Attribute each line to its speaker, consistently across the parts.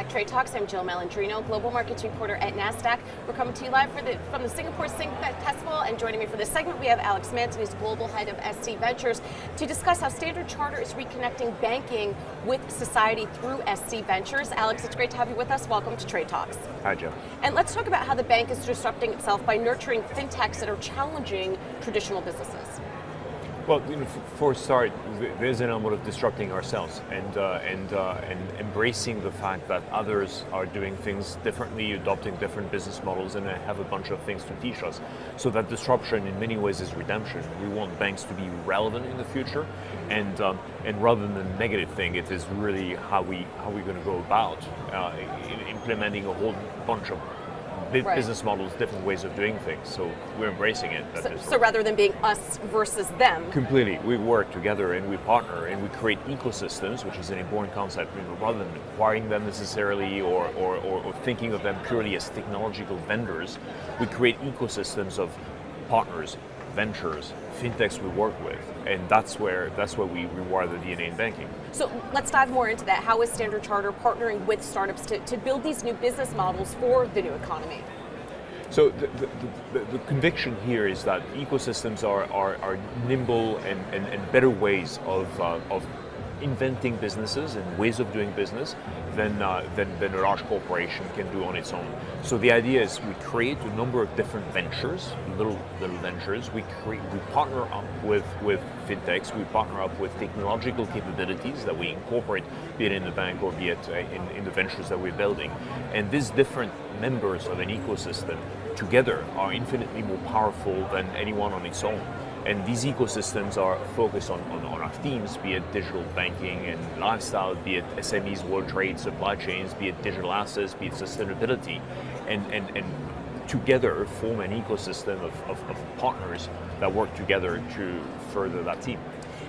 Speaker 1: back, Trade Talks. I'm Jill Malandrino, Global Markets Reporter at Nasdaq. We're coming to you live from the Singapore Fintech Festival, and joining me for this segment, we have Alex Manson, who's Global Head of SC Ventures, to discuss how Standard Chartered is reconnecting banking with society through SC Ventures. Alex, it's great to have you with us. Welcome to Trade Talks.
Speaker 2: Hi, Jill.
Speaker 1: And let's talk about how the bank is disrupting itself by nurturing fintechs that are challenging traditional businesses.
Speaker 2: Well, for a start, there's an element of disrupting ourselves and embracing the fact that others are doing things differently, adopting different business models, and have a bunch of things to teach us. So that disruption, in many ways, is redemption. We want banks to be relevant in the future, and rather than a negative thing, it is really how we're going to go about implementing a whole bunch of business models, different ways of doing things. So we're embracing it.
Speaker 1: So rather than being us versus them.
Speaker 2: Completely. We work together and we partner and we create ecosystems, which is an important concept, rather than acquiring them necessarily or thinking of them purely as technological vendors. We create ecosystems of partners, ventures, fintechs we work with, and that's where we rewire the DNA in banking.
Speaker 1: So let's dive more into that. How is Standard Chartered partnering with startups to build these new business models for the new economy?
Speaker 2: So the conviction here is that ecosystems are nimble and better ways of inventing businesses and ways of doing business than a large corporation can do on its own. So the idea is we create a number of different ventures, little ventures. We partner up with fintechs. We partner up with technological capabilities that we incorporate, be it in the bank or be it in the ventures that we're building. And these different members of an ecosystem together are infinitely more powerful than anyone on its own. And these ecosystems are focused on our themes, be it digital banking and lifestyle, be it SMEs, world trade, supply chains, be it digital assets, be it sustainability, and together form an ecosystem of partners that work together to further that theme.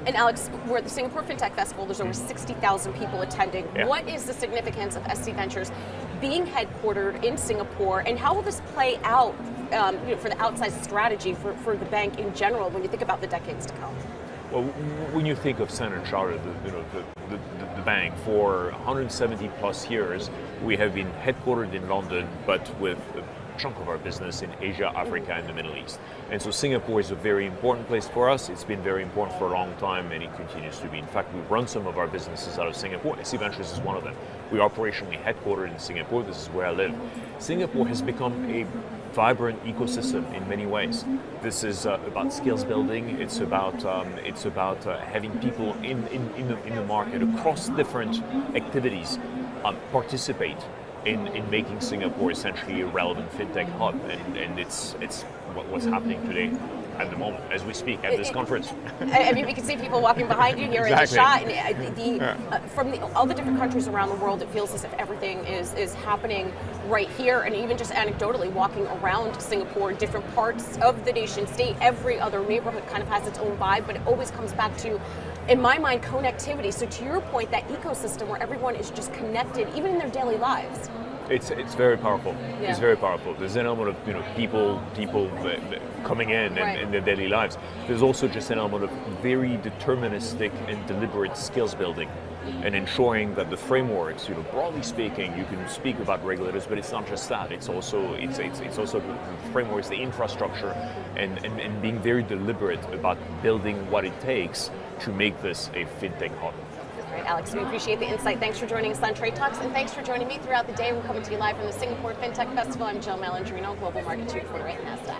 Speaker 1: And Alex, we're at the Singapore Fintech Festival. There's over 60,000 people attending.
Speaker 2: Yeah.
Speaker 1: What is the significance of SC Ventures being headquartered in Singapore, and how will this play out for the outsized strategy for the bank in general when you think about the decades to come?
Speaker 2: Well, when you think of Standard Chartered, the bank, for 170 plus years, we have been headquartered in London, but with a chunk of our business in Asia, Africa, and the Middle East. And so Singapore is a very important place for us. It's been very important for a long time, and it continues to be. In fact, we run some of our businesses out of Singapore. SC Ventures is one of them. We're operationally headquartered in Singapore. This is where I live. Singapore has become a vibrant ecosystem in many ways. This is about skills building. It's about having people in the market across different activities participate in making Singapore essentially a relevant fintech hub, and it's what's happening today at the moment as we speak at this conference.
Speaker 1: I mean, we can see people walking behind you here
Speaker 2: Exactly.
Speaker 1: in the shot, from all the different countries around the world. It feels as if everything is happening right here, and even just anecdotally walking around Singapore, different parts of the nation state, every other neighborhood kind of has its own vibe, but it always comes back to, in my mind, connectivity. So to your point, that ecosystem where everyone is just connected, even in their daily lives.
Speaker 2: It's very powerful.
Speaker 1: Yeah.
Speaker 2: It's very powerful. There's an element of people coming in
Speaker 1: Right.
Speaker 2: in their daily lives. There's also just an element of very deterministic and deliberate skills building, and ensuring that the frameworks, broadly speaking, you can speak about regulators, but it's not just that. It's also the frameworks, the infrastructure, and being very deliberate about building what it takes to make this a fintech hub.
Speaker 1: All right, Alex, we appreciate the insight. Thanks for joining us on Trade Talks, and thanks for joining me throughout the day. We're coming to you live from the Singapore Fintech Festival. I'm Jill Malandrino, Global Markets Reporter at Nasdaq.